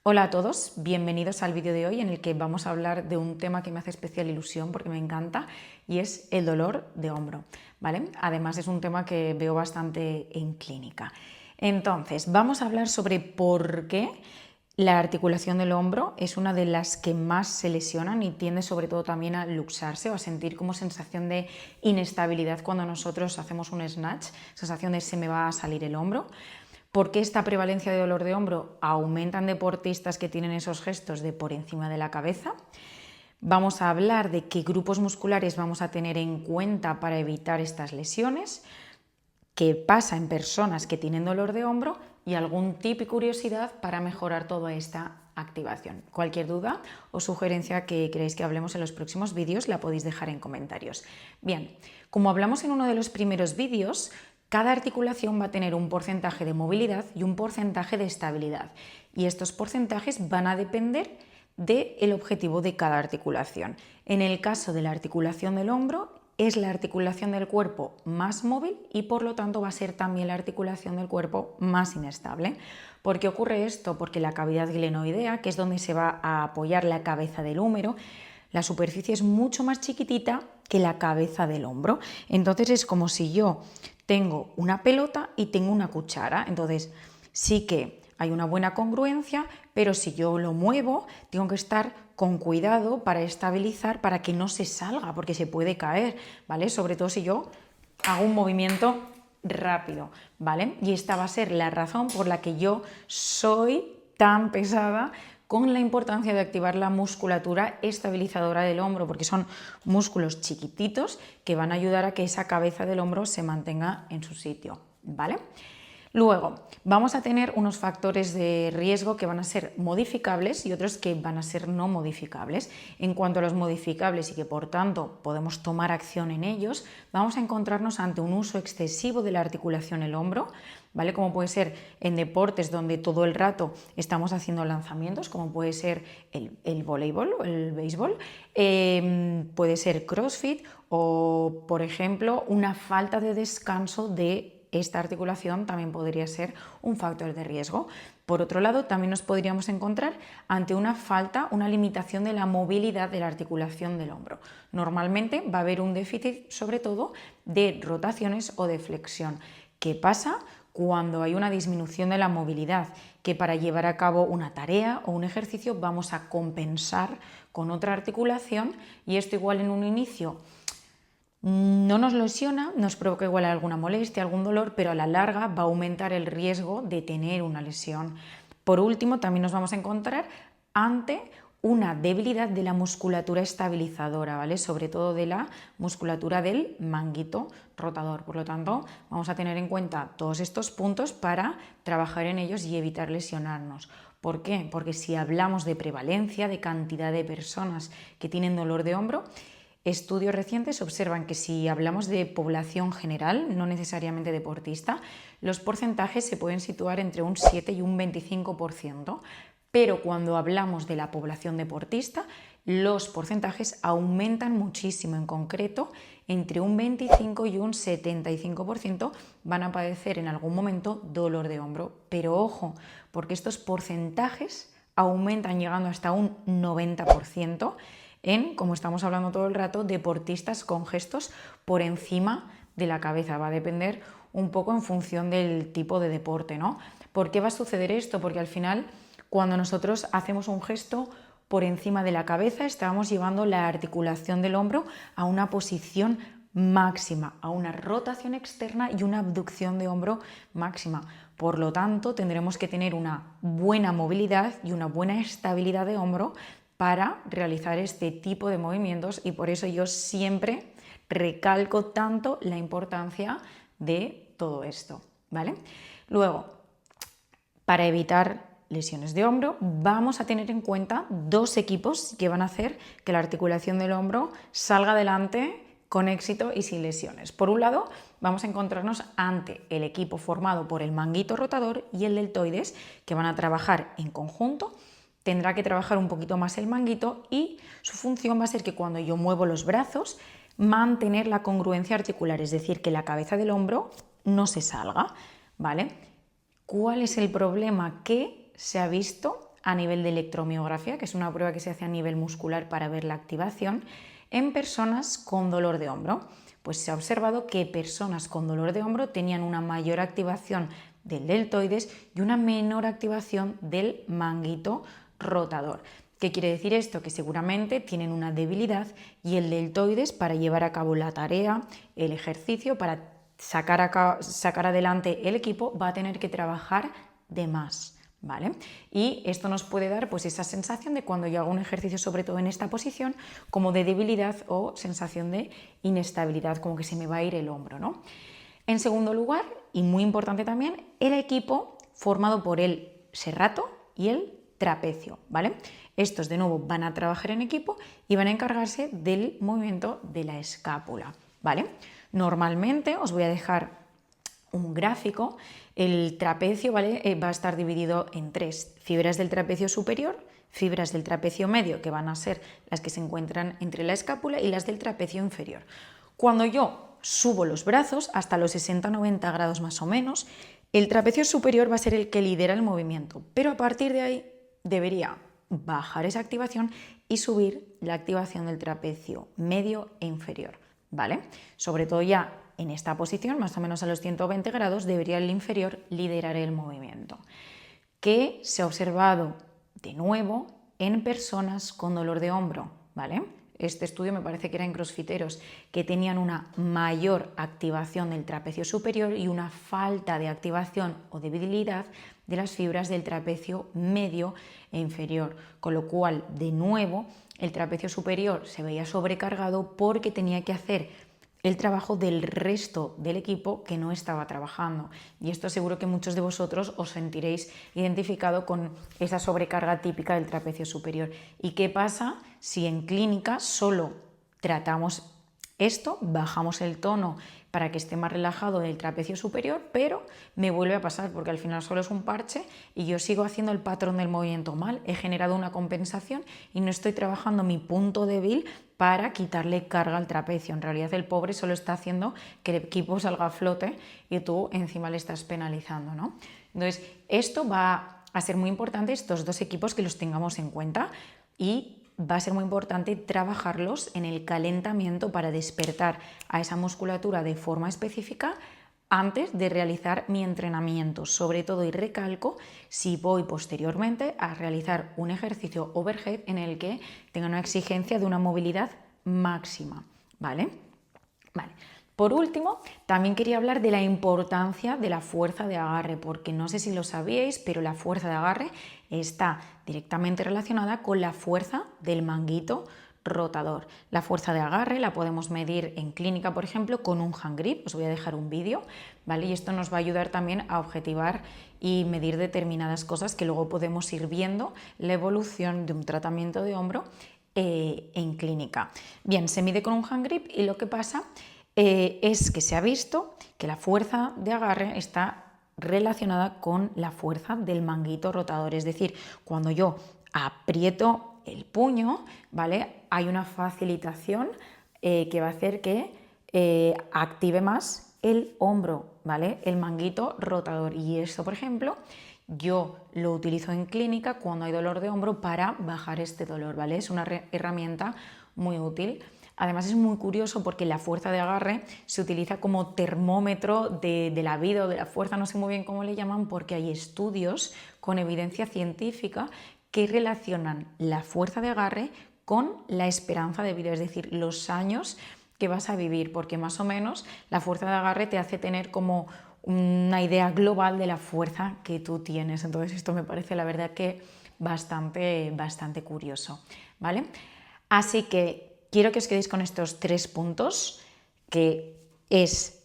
Hola a todos, bienvenidos al vídeo de hoy en el que vamos a hablar de un tema que me hace especial ilusión porque me encanta y es el dolor de hombro, ¿vale? Además es un tema que veo bastante en clínica. Entonces, vamos a hablar sobre por qué la articulación del hombro es una de las que más se lesionan y tiende sobre todo también a luxarse o a sentir como sensación de inestabilidad cuando nosotros hacemos un snatch, sensación de se me va a salir el hombro. ¿Por qué esta prevalencia de dolor de hombro aumenta en deportistas que tienen esos gestos de por encima de la cabeza? Vamos a hablar de qué grupos musculares vamos a tener en cuenta para evitar estas lesiones, qué pasa en personas que tienen dolor de hombro y algún tip y curiosidad para mejorar toda esta activación. Cualquier duda o sugerencia que queréis que hablemos en los próximos vídeos la podéis dejar en comentarios. Bien, como hablamos en uno de los primeros vídeos, cada articulación va a tener un porcentaje de movilidad y un porcentaje de estabilidad. Y estos porcentajes van a depender del objetivo de cada articulación. En el caso de la articulación del hombro, es la articulación del cuerpo más móvil y por lo tanto va a ser también la articulación del cuerpo más inestable. ¿Por qué ocurre esto? Porque la cavidad glenoidea, que es donde se va a apoyar la cabeza del húmero, la superficie es mucho más chiquitita que la cabeza del hombro. Entonces es como si yo tengo una pelota y tengo una cuchara. Entonces sí que hay una buena congruencia, pero si yo lo muevo, tengo que estar con cuidado para estabilizar, para que no se salga, porque se puede caer, ¿vale? Sobre todo si yo hago un movimiento rápido, ¿vale? Y esta va a ser la razón por la que yo soy tan pesada con la importancia de activar la musculatura estabilizadora del hombro, porque son músculos chiquititos que van a ayudar a que esa cabeza del hombro se mantenga en su sitio, ¿vale? Luego, vamos a tener unos factores de riesgo que van a ser modificables y otros que van a ser no modificables. En cuanto a los modificables y que por tanto podemos tomar acción en ellos, vamos a encontrarnos ante un uso excesivo de la articulación del hombro, ¿vale? Como puede ser en deportes donde todo el rato estamos haciendo lanzamientos, como puede ser el voleibol o el béisbol, puede ser CrossFit o, por ejemplo, una falta de descanso de esta articulación también podría ser un factor de riesgo. Por otro lado, también nos podríamos encontrar ante una falta, una limitación de la movilidad de la articulación del hombro. Normalmente va a haber un déficit, sobre todo, de rotaciones o de flexión. ¿Qué pasa cuando hay una disminución de la movilidad? Que para llevar a cabo una tarea o un ejercicio vamos a compensar con otra articulación y esto igual en un inicio no nos lesiona, nos provoca igual alguna molestia, algún dolor, pero a la larga va a aumentar el riesgo de tener una lesión. Por último, también nos vamos a encontrar ante una debilidad de la musculatura estabilizadora, ¿vale? Sobre todo de la musculatura del manguito rotador. Por lo tanto, vamos a tener en cuenta todos estos puntos para trabajar en ellos y evitar lesionarnos. ¿Por qué? Porque si hablamos de prevalencia, de cantidad de personas que tienen dolor de hombro, estudios recientes observan que si hablamos de población general, no necesariamente deportista, los porcentajes se pueden situar entre un 7 y un 25%, pero cuando hablamos de la población deportista, los porcentajes aumentan muchísimo. En concreto, entre un 25 y un 75% van a padecer en algún momento dolor de hombro. Pero ojo, porque estos porcentajes aumentan llegando hasta un 90%, en, como estamos hablando todo el rato, deportistas con gestos por encima de la cabeza. Va a depender un poco en función del tipo de deporte, ¿no? ¿Por qué va a suceder esto? Porque al final, cuando nosotros hacemos un gesto por encima de la cabeza, estamos llevando la articulación del hombro a una posición máxima, a una rotación externa y una abducción de hombro máxima. Por lo tanto, tendremos que tener una buena movilidad y una buena estabilidad de hombro para realizar este tipo de movimientos y por eso yo siempre recalco tanto la importancia de todo esto, ¿vale? Luego, para evitar lesiones de hombro, vamos a tener en cuenta dos equipos que van a hacer que la articulación del hombro salga adelante con éxito y sin lesiones. Por un lado, vamos a encontrarnos ante el equipo formado por el manguito rotador y el deltoides, que van a trabajar en conjunto. Tendrá que trabajar un poquito más el manguito y su función va a ser que cuando yo muevo los brazos, mantener la congruencia articular, es decir, que la cabeza del hombro no se salga, ¿vale? ¿Cuál es el problema que se ha visto a nivel de electromiografía, que es una prueba que se hace a nivel muscular para ver la activación, en personas con dolor de hombro. Pues se ha observado que personas con dolor de hombro tenían una mayor activación del deltoides y una menor activación del manguito rotador. ¿Qué quiere decir esto? Que seguramente tienen una debilidad y el deltoides, para llevar a cabo la tarea, el ejercicio, para sacar adelante el equipo, va a tener que trabajar de más, ¿vale? Y esto nos puede dar pues esa sensación de cuando yo hago un ejercicio, sobre todo en esta posición, como de debilidad o sensación de inestabilidad, como que se me va a ir el hombro, ¿no? En segundo lugar, y muy importante también, el equipo formado por el serrato y el trapecio, ¿vale? Estos de nuevo van a trabajar en equipo y van a encargarse del movimiento de la escápula, ¿vale? Normalmente os voy a dejar un gráfico. El trapecio, ¿vale? Va a estar dividido en 3: fibras del trapecio superior, fibras del trapecio medio, que van a ser las que se encuentran entre la escápula, y las del trapecio inferior. Cuando yo subo los brazos hasta los 60-90 grados más o menos, el trapecio superior va a ser el que lidera el movimiento, pero a partir de ahí debería bajar esa activación y subir la activación del trapecio medio e inferior, ¿vale? Sobre todo ya en esta posición, más o menos a los 120 grados, debería el inferior liderar el movimiento. ¿Qué se ha observado de nuevo en personas con dolor de hombro? ¿Vale? Este estudio me parece que era en crossfiteros que tenían una mayor activación del trapecio superior y una falta de activación o debilidad de las fibras del trapecio medio e inferior, con lo cual, de nuevo, el trapecio superior se veía sobrecargado porque tenía que hacer el trabajo del resto del equipo que no estaba trabajando. Y esto seguro que muchos de vosotros os sentiréis identificado con esa sobrecarga típica del trapecio superior. ¿Y qué pasa si en clínica solo tratamos esto, bajamos el tono para que esté más relajado el trapecio superior, pero me vuelve a pasar porque al final solo es un parche y yo sigo haciendo el patrón del movimiento mal, he generado una compensación y no estoy trabajando mi punto débil para quitarle carga al trapecio? En realidad el pobre solo está haciendo que el equipo salga a flote y tú encima le estás penalizando, ¿no? Entonces esto va a ser muy importante, estos dos equipos, que los tengamos en cuenta, y va a ser muy importante trabajarlos en el calentamiento para despertar a esa musculatura de forma específica antes de realizar mi entrenamiento, sobre todo, y recalco, si voy posteriormente a realizar un ejercicio overhead en el que tenga una exigencia de una movilidad máxima, ¿vale? Vale. Por último, también quería hablar de la importancia de la fuerza de agarre, porque no sé si lo sabíais, pero la fuerza de agarre está directamente relacionada con la fuerza del manguito rotador. La fuerza de agarre la podemos medir en clínica, por ejemplo, con un hand grip. Os voy a dejar un vídeo, ¿vale? Y esto nos va a ayudar también a objetivar y medir determinadas cosas que luego podemos ir viendo la evolución de un tratamiento de hombro en clínica. Bien, se mide con un hand grip y lo que pasa es que se ha visto que la fuerza de agarre está relacionada con la fuerza del manguito rotador, es decir, cuando yo aprieto el puño, ¿vale? Hay una facilitación que va a hacer que active más el hombro, ¿vale? El manguito rotador. Y esto, por ejemplo, yo lo utilizo en clínica cuando hay dolor de hombro para bajar este dolor, ¿vale? Es una herramienta muy útil. Además es muy curioso porque la fuerza de agarre se utiliza como termómetro de la vida o de la fuerza, no sé muy bien cómo le llaman, porque hay estudios con evidencia científica que relacionan la fuerza de agarre con la esperanza de vida, es decir, los años que vas a vivir, porque más o menos la fuerza de agarre te hace tener como una idea global de la fuerza que tú tienes. Entonces esto me parece, la verdad, que bastante curioso, ¿vale? Así que quiero que os quedéis con estos 3 puntos, que es: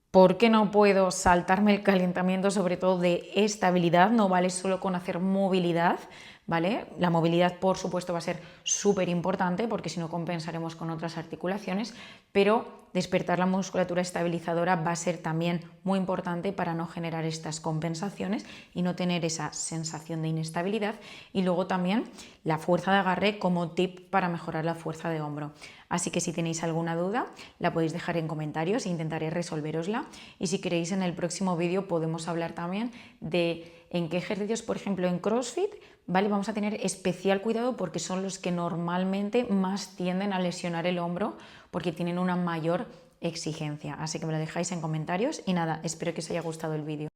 ¿por qué no puedo saltarme el calentamiento, sobre todo de estabilidad? No vale solo con hacer movilidad, ¿vale? La movilidad, por supuesto, va a ser súper importante porque si no compensaremos con otras articulaciones, pero despertar la musculatura estabilizadora va a ser también muy importante para no generar estas compensaciones y no tener esa sensación de inestabilidad. Y luego también la fuerza de agarre como tip para mejorar la fuerza de hombro. Así que si tenéis alguna duda la podéis dejar en comentarios e intentaré resolverosla. Y si queréis, en el próximo vídeo podemos hablar también de en qué ejercicios, por ejemplo en CrossFit, ¿vale? Vamos a tener especial cuidado porque son los que normalmente más tienden a lesionar el hombro porque tienen una mayor exigencia. Así que me lo dejáis en comentarios y nada, espero que os haya gustado el vídeo.